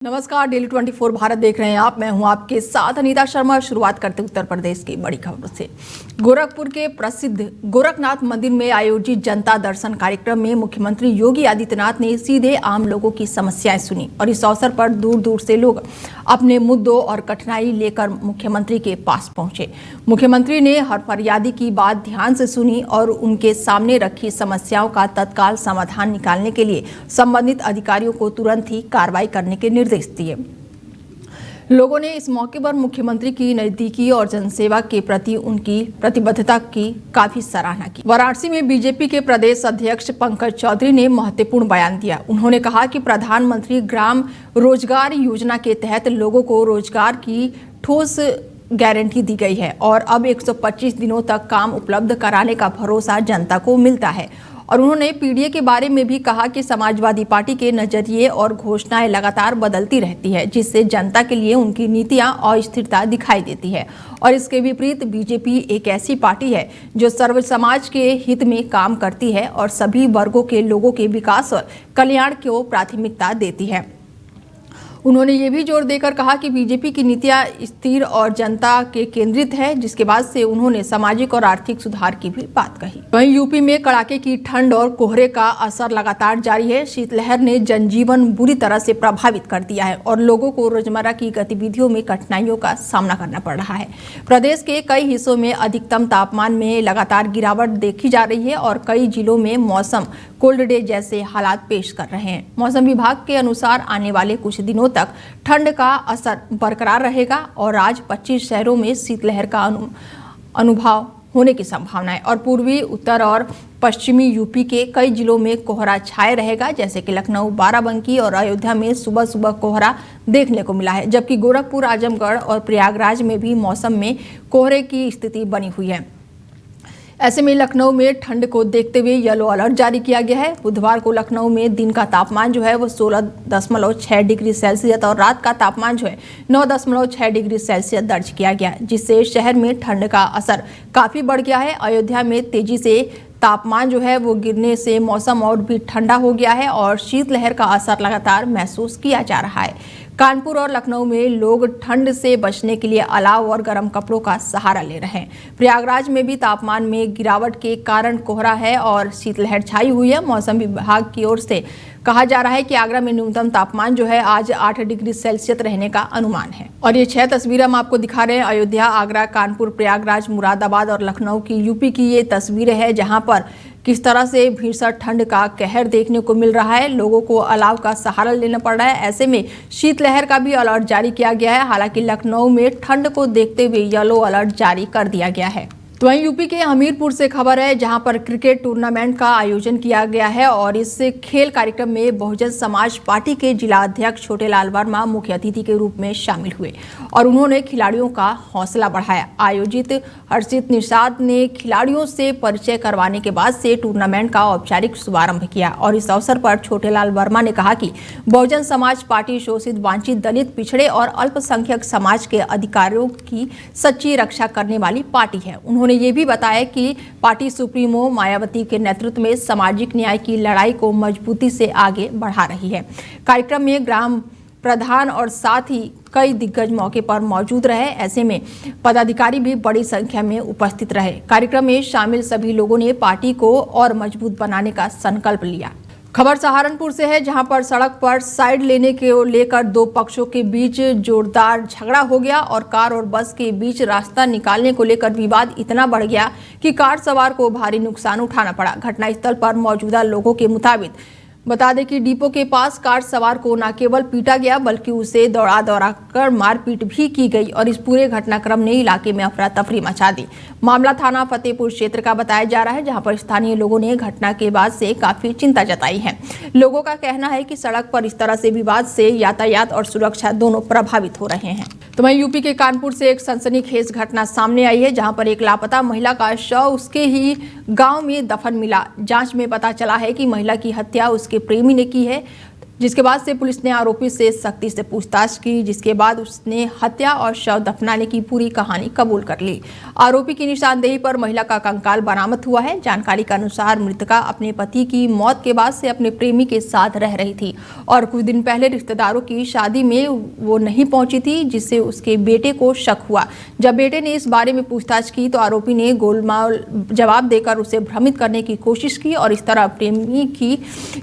नमस्कार, डेली 24 भारत देख रहे हैं आप। मैं हूं आपके साथ अनीता शर्मा। शुरुआत करते उत्तर प्रदेश की बड़ी खबरों से। गोरखपुर के प्रसिद्ध गोरखनाथ मंदिर में आयोजित जनता दर्शन कार्यक्रम में मुख्यमंत्री योगी आदित्यनाथ ने सीधे आम लोगों की समस्याएं सुनी और इस अवसर पर दूर दूर से लोग अपने मुद्दों और कठिनाई लेकर मुख्यमंत्री के पास पहुंचे। मुख्यमंत्री ने हर फरियादी की बात ध्यान से सुनी और उनके सामने रखी समस्याओं का तत्काल समाधान निकालने के लिए संबंधित अधिकारियों को तुरंत ही कार्रवाई करने के निर्देश दिए। लोगों ने इस मौके पर मुख्यमंत्री की नजदीकी और जनसेवा के प्रति उनकी प्रतिबद्धता की काफी सराहना की। वाराणसी में बीजेपी के प्रदेश अध्यक्ष पंकज चौधरी ने महत्वपूर्ण बयान दिया। उन्होंने कहा कि प्रधानमंत्री ग्राम रोजगार योजना के तहत लोगों को रोजगार की ठोस गारंटी दी गई है और अब 125 दिनों तक काम उपलब्ध कराने का भरोसा जनता को मिलता है। और उन्होंने पीडीए के बारे में भी कहा कि समाजवादी पार्टी के नजरिए और घोषणाएं लगातार बदलती रहती है, जिससे जनता के लिए उनकी नीतियां अस्थिरता दिखाई देती है। और इसके विपरीत बीजेपी एक ऐसी पार्टी है जो सर्व समाज के हित में काम करती है और सभी वर्गों के लोगों के विकास और कल्याण को प्राथमिकता देती है। उन्होंने ये भी जोर देकर कहा कि बीजेपी की नीतियां स्थिर और जनता के केंद्रित है, जिसके बाद से उन्होंने सामाजिक और आर्थिक सुधार की भी बात कही। वहीं यूपी में कड़ाके की ठंड और कोहरे का असर लगातार जारी है। शीतलहर ने जनजीवन बुरी तरह से प्रभावित कर दिया है और लोगों को रोजमर्रा की गतिविधियों में कठिनाइयों का सामना करना पड़ रहा है। प्रदेश के कई हिस्सों में अधिकतम तापमान में लगातार गिरावट देखी जा रही है और कई जिलों में मौसम कोल्ड डे जैसे हालात पेश कर रहे हैं। मौसम विभाग के अनुसार आने वाले कुछ दिनों तक ठंड का असर बरकरार रहेगा और आज 25 शहरों में शीतलहर का अनुभव होने की संभावना है और पूर्वी, उत्तर और पश्चिमी यूपी के कई जिलों में कोहरा छाए रहेगा, जैसे कि लखनऊ, बाराबंकी और अयोध्या में सुबह सुबह कोहरा देखने को मिला है, जबकि गोरखपुर, आजमगढ़ और प्रयागराज में भी मौसम में कोहरे की स्थिति बनी हुई है। ऐसे में लखनऊ में ठंड को देखते हुए येलो अलर्ट जारी किया गया है। बुधवार को लखनऊ में दिन का तापमान जो है वो 16.6 डिग्री सेल्सियस और रात का तापमान जो है 9.6 डिग्री सेल्सियस दर्ज किया गया, जिससे शहर में ठंड का असर काफी बढ़ गया है। अयोध्या में तेजी से तापमान जो है वो गिरने से मौसम और भी ठंडा हो गया है और शीतलहर का असर लगातार महसूस किया जा रहा है। कानपुर और लखनऊ में लोग ठंड से बचने के लिए अलाव और गर्म कपड़ों का सहारा ले रहे हैं। प्रयागराज में भी तापमान में गिरावट के कारण कोहरा है और शीतलहर छाई हुई है। मौसम विभाग की ओर से कहा जा रहा है कि आगरा में न्यूनतम तापमान जो है आज 8 डिग्री सेल्सियस रहने का अनुमान है। और ये 6 तस्वीरें हम आपको दिखा रहे हैं। अयोध्या, आगरा, कानपुर, प्रयागराज, मुरादाबाद और लखनऊ की यूपी की ये तस्वीरें हैं, जहां पर किस तरह से भीषण ठंड का कहर देखने को मिल रहा है। लोगों को अलाव का सहारा लेना पड़ रहा है। ऐसे में शीतलहर का भी अलर्ट जारी किया गया है। हालांकि लखनऊ में ठंड को देखते हुए येलो अलर्ट जारी कर दिया गया है। तो वहीं यूपी के हमीरपुर से खबर है, जहां पर क्रिकेट टूर्नामेंट का आयोजन किया गया है और इस खेल कार्यक्रम में बहुजन समाज पार्टी के जिला अध्यक्ष छोटेलाल वर्मा मुख्य अतिथि के रूप में शामिल हुए और उन्होंने खिलाड़ियों का हौसला बढ़ाया। आयोजित हर्षित निषाद ने खिलाड़ियों से परिचय करवाने के बाद से टूर्नामेंट का औपचारिक शुभारंभ किया और इस अवसर पर छोटेलाल वर्मा ने कहा कि बहुजन समाज पार्टी शोषित, वांछित, दलित, पिछड़े और अल्पसंख्यक समाज के अधिकारों की सच्ची रक्षा करने वाली पार्टी है। उन्होंने ये भी बताया कि पार्टी सुप्रीमो मायावती के नेतृत्व में सामाजिक न्याय की लड़ाई को मजबूती से आगे बढ़ा रही है। कार्यक्रम में ग्राम प्रधान और साथ ही कई दिग्गज मौके पर मौजूद रहे। ऐसे में पदाधिकारी भी बड़ी संख्या में उपस्थित रहे। कार्यक्रम में शामिल सभी लोगों ने पार्टी को और मजबूत बनाने का संकल्प लिया। खबर सहारनपुर से है, जहां पर सड़क पर साइड लेने के लेकर दो पक्षों के बीच जोरदार झगड़ा हो गया और कार और बस के बीच रास्ता निकालने को लेकर विवाद इतना बढ़ गया कि कार सवार को भारी नुकसान उठाना पड़ा। घटनास्थल पर मौजूदा लोगों के मुताबिक बता दें कि डिपो के पास कार सवार को न केवल पीटा गया बल्कि उसे दौड़ा कर मारपीट भी की गई और इस पूरे घटनाक्रम ने इलाके में अफरा तफरी मचा दी। मामला थाना फतेहपुर क्षेत्र का बताया जा रहा है, जहां पर स्थानीय लोगों ने घटना के बाद से काफी चिंता जताई है। लोगों का कहना है कि सड़क पर इस तरह से विवाद से यातायात और सुरक्षा दोनों प्रभावित हो रहे हैं। तो वहीं यूपी के कानपुर से एक सनसनीखेज घटना सामने आई है, जहां पर एक लापता महिला का शव उसके ही गाँव में दफन मिला। जाँच में पता चला है कि महिला की हत्या उसके प्रेमी ने की है। जिसके बाद से पुलिस ने आरोपी से सख्ती से पूछताछ की, जिसके बाद उसने हत्या और शव दफनाने की पूरी कहानी कबूल कर ली। आरोपी की निशानदेही पर महिला का कंकाल बरामद हुआ है। जानकारी के अनुसार मृतका अपने पति की मौत के बाद से अपने प्रेमी के साथ रह रही थी और कुछ दिन पहले रिश्तेदारों की शादी में वो नहीं पहुंची थी, जिससे उसके बेटे को शक हुआ। जब बेटे ने इस बारे में पूछताछ की तो आरोपी ने गोलमाल जवाब देकर उसे भ्रमित करने की कोशिश की और इस तरह प्रेमी की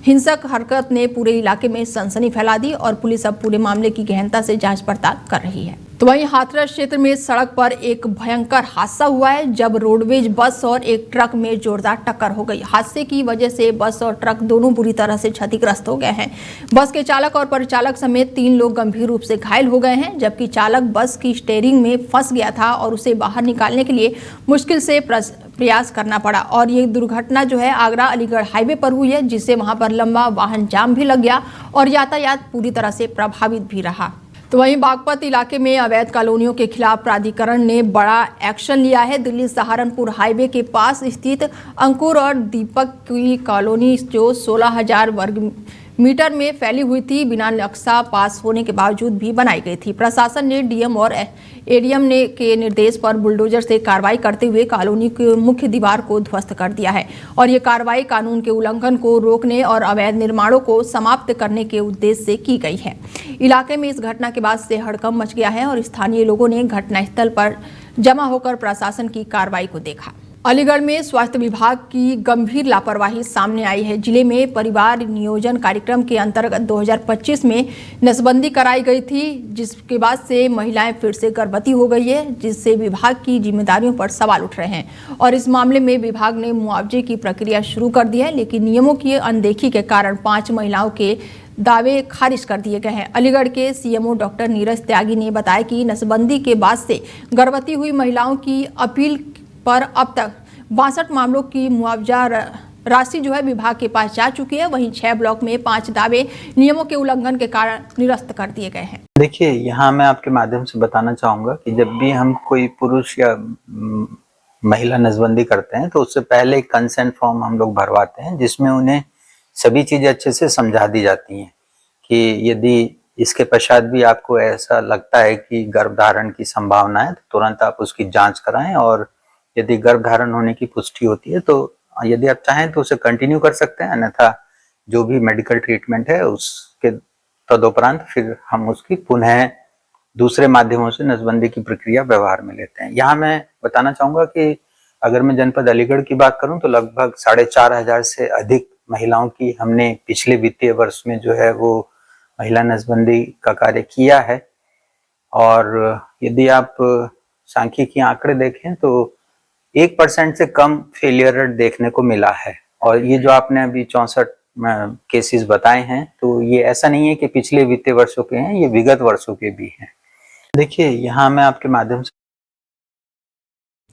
हिंसक हरकत ने पूरे इलाके में सनसनी फैला दी और पुलिस अब पूरे मामले की गहनता से जांच पड़ताल कर रही है। तो वहीं हाथरस क्षेत्र में सड़क पर एक भयंकर हादसा हुआ है, जब रोडवेज बस और एक ट्रक में जोरदार टक्कर हो गई। हादसे की वजह से बस और ट्रक दोनों बुरी तरह से क्षतिग्रस्त हो गए हैं। बस के चालक और परिचालक समेत 3 लोग गंभीर रूप से घायल हो गए हैं, जबकि चालक बस की स्टीयरिंग में फंस गया था और उसे बाहर निकालने के लिए मुश्किल से प्रयास करना पड़ा। और ये दुर्घटना जो है आगरा अलीगढ़ हाईवे पर हुई है, जिससे वहां पर लंबा वाहन जाम भी लग गया और यातायात पूरी तरह से प्रभावित भी रहा। तो वहीं बागपत इलाके में अवैध कॉलोनियों के खिलाफ प्राधिकरण ने बड़ा एक्शन लिया है। दिल्ली सहारनपुर हाईवे के पास स्थित अंकुर और दीपक की कॉलोनी जो 16,000 वर्ग मीटर में फैली हुई थी, बिना नक्शा पास होने के बावजूद भी बनाई गई थी। प्रशासन ने डीएम और एडीएम के निर्देश पर बुलडोजर से कार्रवाई करते हुए कॉलोनी की मुख्य दीवार को ध्वस्त कर दिया है और ये कार्रवाई कानून के उल्लंघन को रोकने और अवैध निर्माणों को समाप्त करने के उद्देश्य से की गई है। इलाके में इस घटना के बाद से हड़कंप मच गया है और स्थानीय लोगों ने घटनास्थल पर जमा होकर प्रशासन की कार्रवाई को देखा। अलीगढ़ में स्वास्थ्य विभाग की गंभीर लापरवाही सामने आई है। जिले में परिवार नियोजन कार्यक्रम के अंतर्गत 2025 में नसबंदी कराई गई थी, जिसके बाद से महिलाएं फिर से गर्भवती हो गई है, जिससे विभाग की जिम्मेदारियों पर सवाल उठ रहे हैं और इस मामले में विभाग ने मुआवजे की प्रक्रिया शुरू कर दी है, लेकिन नियमों की अनदेखी के कारण 5 महिलाओं के दावे खारिज कर दिए गए हैं। अलीगढ़ के सीएमओ डॉक्टर नीरज त्यागी ने बताया कि नसबंदी के बाद से गर्भवती हुई महिलाओं की अपील पर अब तक 62 मामलों की मुआवजा राशि जो है विभाग के पास जा चुकी है। वहीं 6 ब्लॉक में 5 दावे नियमों के उल्लंघन के कारण निरस्त कर दिए गए हैं। देखिए, यहाँ मैं आपके माध्यम से बताना चाहूंगा कि जब भी हम कोई पुरुष या महिला नसबंदी करते हैं तो उससे पहले एक कंसेंट फॉर्म हम लोग भरवाते हैं, जिसमें उन्हें सभी चीजें अच्छे से समझा दी जाती हैं कि यदि इसके पश्चात भी आपको ऐसा लगता है कि गर्भधारण की संभावना है तो तुरंत आप उसकी जांच कराएं और यदि गर्भधारण होने की पुष्टि होती है तो यदि आप चाहें तो उसे कंटिन्यू कर सकते हैं, अन्यथा जो भी मेडिकल ट्रीटमेंट है उसके तदुपरांत फिर हम उसकी पुनः दूसरे माध्यमों से नसबंदी की प्रक्रिया व्यवहार में लेते हैं। यहाँ मैं बताना चाहूंगा कि अगर मैं जनपद अलीगढ़ की बात करूं तो लगभग 4,500 से अधिक महिलाओं की हमने पिछले वित्तीय वर्ष में जो है वो महिला नसबंदी का कार्य किया है और यदि आप सांख्यिकी आंकड़े देखें तो 1% से कम फेलियर रेट देखने को मिला है। और ये जो आपने अभी 64 केसेस बताए हैं तो ये ऐसा नहीं है कि पिछले वित्तीय वर्षों के हैं, ये विगत वर्षों के भी हैं। देखिए, यहाँ मैं आपके माध्यम से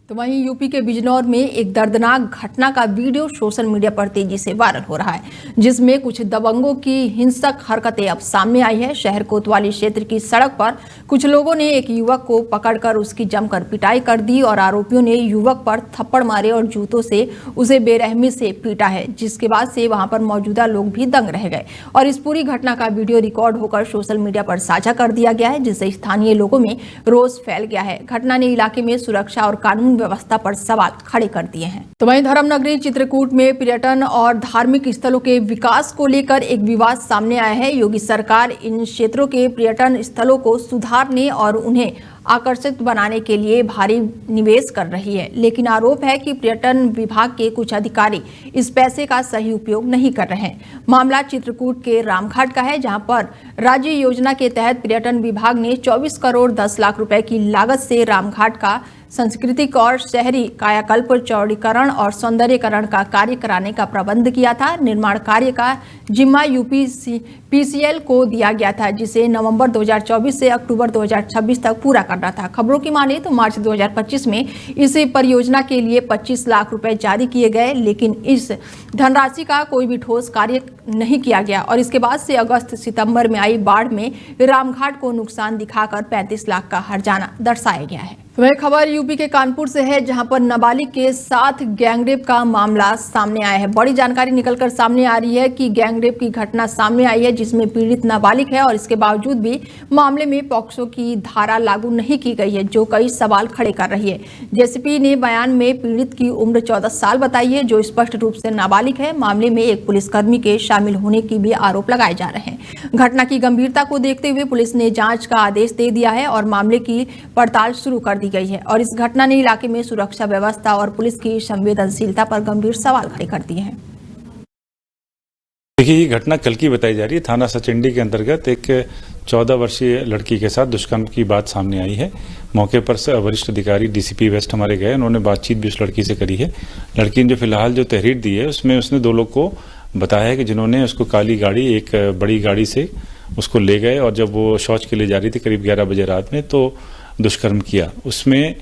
तो वहीं यूपी के बिजनौर में एक दर्दनाक घटना का वीडियो सोशल मीडिया पर तेजी से वायरल हो रहा है, जिसमें कुछ दबंगों की हिंसक हरकतें अब सामने आई है। शहर कोतवाली क्षेत्र की सड़क पर कुछ लोगों ने एक युवक को पकड़कर उसकी जमकर पिटाई कर दी और आरोपियों ने युवक पर थप्पड़ मारे और जूतों से उसे बेरहमी से पीटा है, जिसके बाद से वहां पर मौजूदा लोग भी दंग रह गए और इस पूरी घटना का वीडियो रिकॉर्ड होकर सोशल मीडिया पर साझा कर दिया गया है, जिससे स्थानीय लोगों में रोष फैल गया है। घटना ने इलाके में सुरक्षा और कानून व्यवस्था पर सवाल खड़े कर दिए हैं। तो वहीं धर्मनगरी चित्रकूट में पर्यटन और धार्मिक स्थलों के विकास को लेकर एक विवाद सामने आया है। योगी सरकार इन क्षेत्रों के पर्यटन स्थलों को सुधारने और उन्हें आकर्षित बनाने के लिए भारी निवेश कर रही है, लेकिन आरोप है कि पर्यटन विभाग के कुछ अधिकारी इस पैसे का सही उपयोग नहीं कर रहे हैं। मामला चित्रकूट के रामघाट का है, जहां पर राज्य योजना के तहत पर्यटन विभाग ने 24 करोड़ 10 लाख रुपए की लागत से रामघाट का सांस्कृतिक और शहरी कायाकल्प, चौड़ीकरण और सौंदर्यीकरण का कार्य कराने का प्रबंध किया था। निर्माण कार्य का जिम्मा यूपीसीएल को दिया गया था, जिसे नवंबर 2024 से अक्टूबर 2026 तक पूरा करना था। खबरों की माने तो मार्च 2025 में इस परियोजना के लिए 25 लाख रुपए जारी किए गए, लेकिन इस धनराशि का कोई भी ठोस कार्य नहीं किया गया और इसके बाद से अगस्त सितंबर में आई बाढ़ में रामघाट को नुकसान दिखाकर 35 लाख का हर्जाना दर्शाया गया है। वह खबर यूपी के कानपुर से है, जहां पर नाबालिग के साथ गैंगरेप का मामला सामने आया है। बड़ी जानकारी निकलकर सामने आ रही है कि गैंगरेप की घटना सामने आई है, जिसमें पीड़ित नाबालिग है और इसके बावजूद भी मामले में पॉक्सो की धारा लागू नहीं की गई है, जो कई सवाल खड़े कर रही है। जेसीपी ने बयान में पीड़ित की उम्र 14 साल बताई है, जो स्पष्ट रूप से नाबालिग है। मामले में एक पुलिसकर्मी के शामिल होने की भी आरोप लगाए जा रहे हैं। घटना की गंभीरता को देखते हुए पुलिस ने जांच का आदेश दे दिया है और मामले की पड़ताल शुरू कर दी गई है और इस घटना ने इलाके में सुरक्षा व्यवस्था और पुलिस की संवेदनशीलता पर गंभीर सवाल खड़े कर दिए हैं। देखिए, ये घटना कल की बताई जा रही है। थाना सचिंडी के अंतर्गत एक 14 वर्षीय लड़की के साथ दुष्कर्म की बात सामने आई है। मौके पर से वरिष्ठ अधिकारी डीसीपी वेस्ट हमारे गए, उन्होंने बातचीत भी उस लड़की से करी है। लड़की ने जो फिलहाल जो तहरीर दी है उसमें उसने 2 लोग को बताया है कि जिन्होंने उसको काली गाड़ी, एक बड़ी गाड़ी से उसको ले गए और जब वो शौच के लिए जा रही थी करीब 11 बजे रात में, तो दुष्कर्म किया। उसमें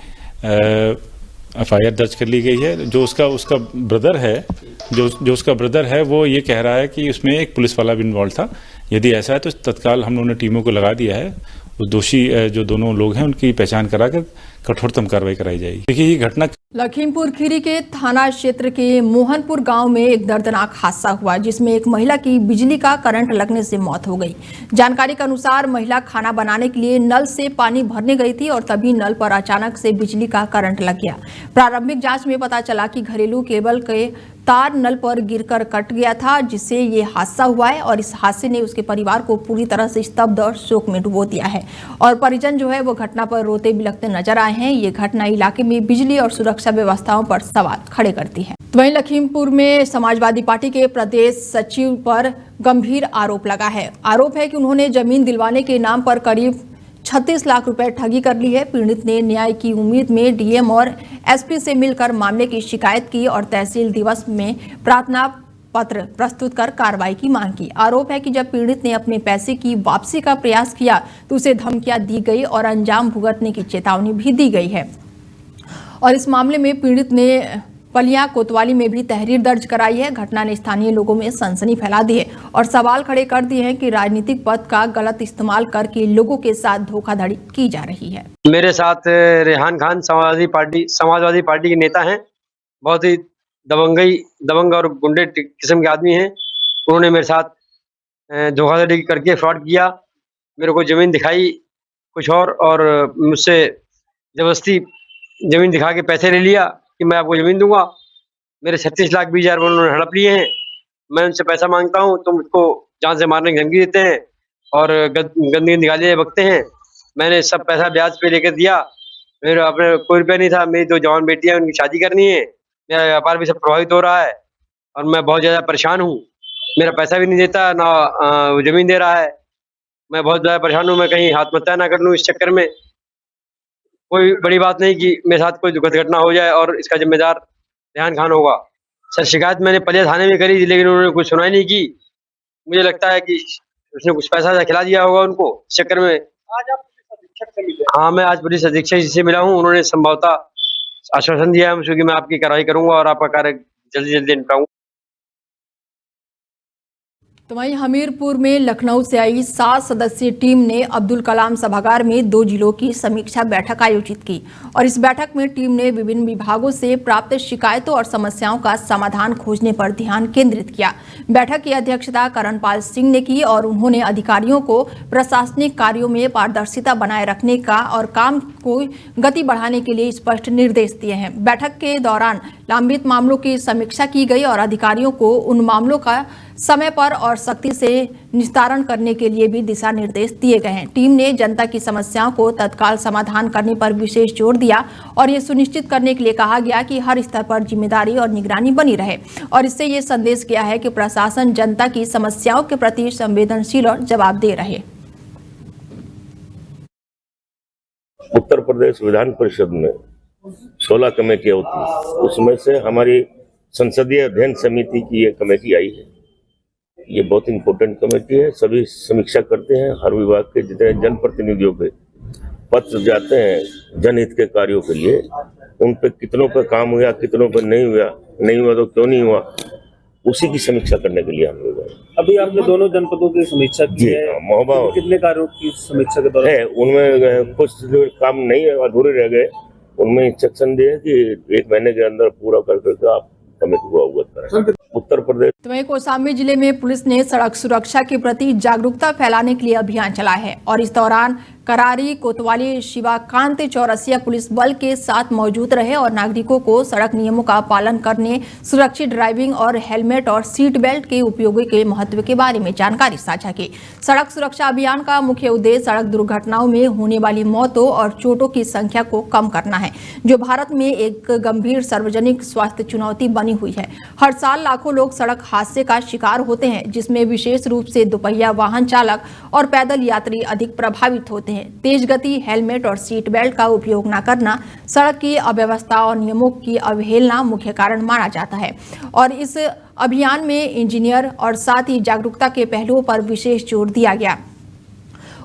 एफआईआर दर्ज कर ली गई है। जो उसका ब्रदर है, जो उसका ब्रदर है, वो ये कह रहा है कि उसमें एक पुलिस वाला भी इन्वॉल्व था। यदि ऐसा है तो तत्काल हम लोगों ने टीमों को लगा दिया है। उस दोषी जो दोनों लोग हैं उनकी पहचान कराकर कठोरतम कार्रवाई कराई जाएगी। देखिए, ये घटना लखीमपुर खीरी के थाना क्षेत्र के मोहनपुर गांव में एक दर्दनाक हादसा हुआ, जिसमें एक महिला की बिजली का करंट लगने से मौत हो गई। जानकारी के अनुसार महिला खाना बनाने के लिए नल से पानी भरने गई थी और तभी नल पर अचानक से बिजली का करंट लग गया। प्रारंभिक जांच में पता चला कि घरेलू केबल के तार नल पर गिरकर कट गया था, जिससे ये हादसा हुआ है और इस हादसे ने उसके परिवार को पूरी तरह से स्तब्ध और शोक में डुबो दिया है और परिजन जो है वो घटना पर रोते बिलखते नजर आए हैं। ये घटना इलाके में बिजली और सुरक्षा व्यवस्थाओं पर सवाल खड़े करती है। तो वहीं लखीमपुर में समाजवादी पार्टी के प्रदेश सचिव पर गंभीर आरोप लगा है। आरोप है कि उन्होंने जमीन दिलवाने के नाम पर करीब 36 लाख रुपए ठगी कर ली है। पीड़ित ने न्याय की उम्मीद में डीएम और एसपी से मिलकर मामले की शिकायत की और तहसील दिवस में प्रार्थना पत्र प्रस्तुत कर कार्रवाई की मांग की। आरोप है कि जब पीड़ित ने अपने पैसे की वापसी का प्रयास किया तो उसे धमकियां दी गई और अंजाम भुगतने की चेतावनी भी दी गई है। और इस मामले में पीड़ित ने पलिया कोतवाली में भी तहरीर दर्ज कराई है। घटना ने स्थानीय लोगों में सनसनी फैला दी है और सवाल खड़े कर दिए हैं कि राजनीतिक पद का गलत इस्तेमाल करके लोगों के साथ धोखाधड़ी की जा रही है। मेरे साथ रेहान खान समाजवादी पार्टी के नेता हैं। बहुत ही दबंग और गुंडे किस्म के आदमी हैं। उन्होंने मेरे साथ धोखाधड़ी करके फ्रॉड किया। मेरे को जमीन दिखाई कुछ और मुझसे जबरदस्ती जमीन दिखा के पैसे ले लिया कि मैं आपको जमीन दूंगा। मेरे 36 लाख 20 हजार उन्होंने हड़प लिए हैं। मैं उनसे पैसा मांगता हूं तो मुझको जान से मारने की धमकी देते हैं और गंदगी गालियां बकते हैं। मैंने सब पैसा ब्याज पे लेकर दिया। मेरे अपने कोई रुपया नहीं था। मेरी 2 जवान बेटियां, उनकी शादी करनी है। मेरा व्यापार भी सब प्रभावित हो रहा है और मैं बहुत ज़्यादा परेशान हूँ। मेरा पैसा भी नहीं देता, ना जमीन दे रहा है। मैं बहुत ज़्यादा परेशान हूँ। मैं कहीं आत्महत्या ना कर लूँ इस चक्कर में। कोई बड़ी बात नहीं कि मेरे साथ कोई दुखद घटना हो जाए और इसका जिम्मेदार रेहान खान होगा। सर, शिकायत मैंने पलिया थाने में करी थी, लेकिन उन्होंने कुछ सुनाई नहीं की। मुझे लगता है कि उसने कुछ पैसा खिला दिया होगा उनको इस चक्कर में। आज आप पुलिस अधीक्षक से मिले? हाँ, मैं आज पुलिस अधीक्षक जी से मिला हूँ। उन्होंने संभवतः आश्वासन दिया है मुझे कि मैं आपकी कार्रवाई करूंगा और आपका कार्य जल्दी निपटाऊंगा। तो वहीं हमीरपुर में लखनऊ से आई 7 सदस्यीय टीम ने अब्दुल कलाम सभागार में 2 जिलों की समीक्षा बैठक आयोजित की और इस बैठक में टीम ने विभिन्न विभागों से प्राप्त शिकायतों और समस्याओं का समाधान खोजने पर ध्यान केंद्रित किया। बैठक की अध्यक्षता करणपाल सिंह ने की और उन्होंने अधिकारियों को प्रशासनिक कार्यों में पारदर्शिता बनाए रखने का और काम को गति बढ़ाने के लिए स्पष्ट निर्देश दिए हैं। बैठक के दौरान लंबित मामलों की समीक्षा की गई और अधिकारियों को उन मामलों का समय पर और सख्ती से निस्तारण करने के लिए भी दिशा निर्देश दिए गए हैं। टीम ने जनता की समस्याओं को तत्काल समाधान करने पर विशेष जोर दिया और ये सुनिश्चित करने के लिए कहा गया कि हर स्तर पर जिम्मेदारी और निगरानी बनी रहे और इससे ये संदेश गया है कि प्रशासन जनता की समस्याओं के प्रति संवेदनशील और जवाबदेह रहे। उत्तर प्रदेश विधान परिषद में 16 कमेटियां होती हैं, उसमें से हमारी संसदीय अध्ययन समिति की ये कमेटी आई है। ये बहुत इंपॉर्टेंट कमेटी है। सभी समीक्षा करते हैं। हर विभाग के जितने जनप्रतिनिधियों पे पत्र जाते हैं जनहित के कार्यों के लिए, उन पे कितनों पे काम हुआ, कितनों पे नहीं हुआ तो क्यों नहीं हुआ, उसी की समीक्षा करने के लिए हम लोग आए। अभी आपने दोनों जनपदों की समीक्षा की है। महोबा कितने कार्यों की समीक्षा के दौरान है, उनमें कुछ काम नहीं है, अधूरे रह गए। उनमें इंस्ट्रक्शन दिए कि 1 महीने के अंदर पूरा कर करके आप कमेटी को अवगत कराएं। उत्तर प्रदेश तो वहीं कौशाम्बी जिले में पुलिस ने सड़क सुरक्षा के प्रति जागरूकता फैलाने के लिए अभियान चलाया है और इस दौरान करारी, कोतवाली, शिवाकांत चौरसिया पुलिस बल के साथ मौजूद रहे और नागरिकों को सड़क नियमों का पालन करने, सुरक्षित ड्राइविंग और हेलमेट और सीट बेल्ट के उपयोग के महत्व के बारे में जानकारी साझा की। सड़क सुरक्षा अभियान का मुख्य उद्देश्य सड़क दुर्घटनाओं में होने वाली मौतों और चोटों की संख्या को कम करना है, जो भारत में एक गंभीर सार्वजनिक स्वास्थ्य चुनौती बनी हुई है। हर साल लाखों लोग सड़क हादसे का शिकार होते हैं, जिसमें विशेष रूप से दोपहिया वाहन चालक और पैदल यात्री अधिक प्रभावित होते हैं। तेज गति, हेलमेट और सीट बेल्ट का उपयोग न करना, सड़क की अव्यवस्था और नियमों की अवहेलना मुख्य कारण माना जाता है और इस अभियान में इंजीनियर और साथ ही जागरूकता के पहलुओं पर विशेष जोर दिया गया।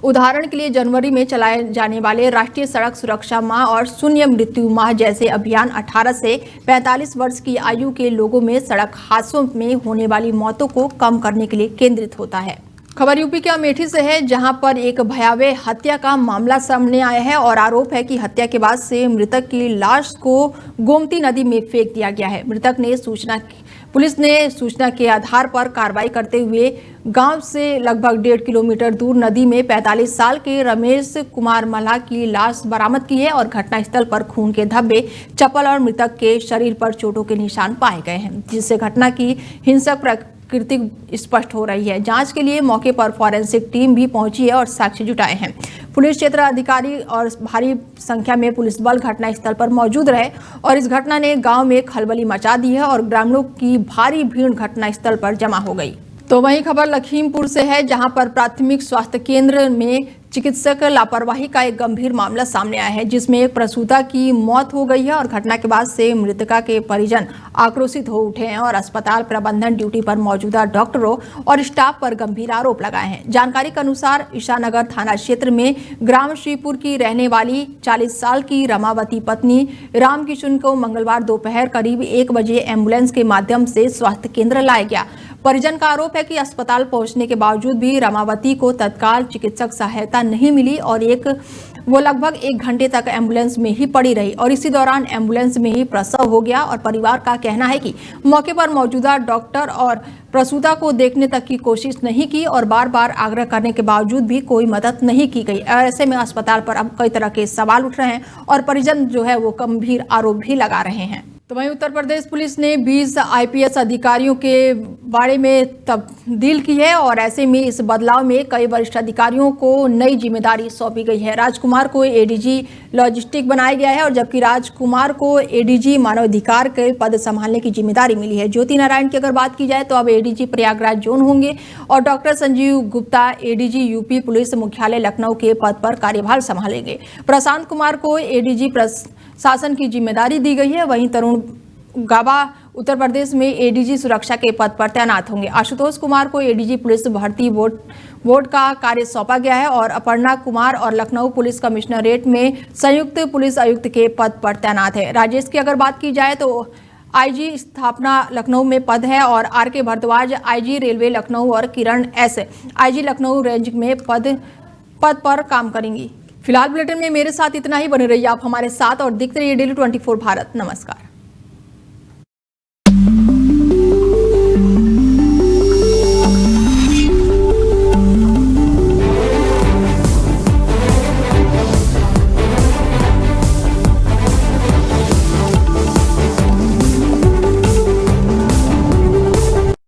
उदाहरण के लिए जनवरी में चलाए जाने वाले राष्ट्रीय सड़क सुरक्षा माह और शून्य मृत्यु माह जैसे अभियान 18 से 45 वर्ष की आयु के लोगों में सड़क हादसों में होने वाली मौतों को कम करने के लिए केंद्रित होता है। खबर यूपी के अमेठी से है, जहां पर एक भयावह हत्या का मामला सामने आया है और आरोप है कि हत्या के बाद से मृतक की लाश को गोमती नदी में फेंक दिया गया है। मृतक ने पुलिस ने सूचना के आधार पर कार्रवाई करते हुए गांव से लगभग 1.5 किलोमीटर दूर नदी में 45 साल के रमेश कुमार मल्हा की लाश बरामद की है और घटनास्थल पर खून के धब्बे, चप्पल और मृतक के शरीर पर चोटों के निशान पाए गए हैं, जिससे घटना की हिंसक प्रकृति स्पष्ट हो रही है। जांच के लिए मौके पर फॉरेंसिक टीम भी पहुंची है और साक्ष्य जुटाए हैं। पुलिस क्षेत्र अधिकारी और भारी संख्या में पुलिस बल घटनास्थल पर मौजूद रहे और इस घटना ने गांव में खलबली मचा दी है और ग्रामीणों की भारी भीड़ घटनास्थल पर जमा हो गई। तो वहीं खबर लखीमपुर से है, जहां पर प्राथमिक स्वास्थ्य केंद्र में चिकित्सक लापरवाही का एक गंभीर मामला सामने आया है, जिसमें एक प्रसूता की मौत हो गई है और घटना के बाद से मृतका के परिजन आक्रोशित हो उठे हैं और अस्पताल प्रबंधन ड्यूटी पर मौजूदा डॉक्टरों और स्टाफ पर गंभीर आरोप लगाए हैं। जानकारी के अनुसार ईशानगर थाना क्षेत्र में ग्राम श्रीपुर की रहने वाली 40 साल की रमावती पत्नी रामकिशन को मंगलवार दोपहर करीब 1 बजे एम्बुलेंस के माध्यम से स्वास्थ्य केंद्र लाया गया। परिजन का आरोप है कि अस्पताल पहुंचने के बावजूद भी रमावती को तत्काल चिकित्सक सहायता नहीं मिली और वो लगभग 1 घंटे तक एम्बुलेंस में ही पड़ी रही और इसी दौरान एम्बुलेंस में ही प्रसव हो गया और परिवार का कहना है कि मौके पर मौजूदा डॉक्टर और प्रसूता को देखने तक की कोशिश नहीं की और बार बार आग्रह करने के बावजूद भी कोई मदद नहीं की गई। ऐसे में अस्पताल पर अब कई तरह के सवाल उठ रहे हैं और परिजन जो है वो गंभीर आरोप भी लगा रहे हैं। तो वहीं उत्तर प्रदेश पुलिस ने 20 आईपीएस अधिकारियों के बारे में तब्दील की है और ऐसे में इस बदलाव में कई वरिष्ठ अधिकारियों को नई जिम्मेदारी सौंपी गई है। राजकुमार को एडीजी लॉजिस्टिक बनाया गया है और जबकि राजकुमार को एडीजी मानवाधिकार के पद संभालने की जिम्मेदारी मिली है। ज्योति नारायण की अगर बात की जाए तो अब एडीजी प्रयागराज जोन होंगे और doctor Sanjeev Gupta ADG UP police मुख्यालय लखनऊ के पद पर कार्यभार संभालेंगे। प्रशांत कुमार को एडीजी शासन की जिम्मेदारी दी गई है। वहीं तरुण गाबा उत्तर प्रदेश में एडीजी सुरक्षा के पद पर तैनात होंगे। आशुतोष कुमार को एडीजी पुलिस भर्ती बोर्ड का कार्य सौंपा गया है और अपर्णा कुमार और लखनऊ पुलिस कमिश्नरेट में संयुक्त पुलिस आयुक्त के पद पर तैनात है। राजेश की अगर बात की जाए तो आईजी स्थापना लखनऊ में पद है और RK Bhardwaj IG railway Lucknow और Kiran S IG Lucknow range में पद पर काम करेंगी। फिलहाल बुलेटिन में मेरे साथ इतना ही। बने रहिए आप हमारे साथ और देखते रहिए डेली 24 भारत। नमस्कार।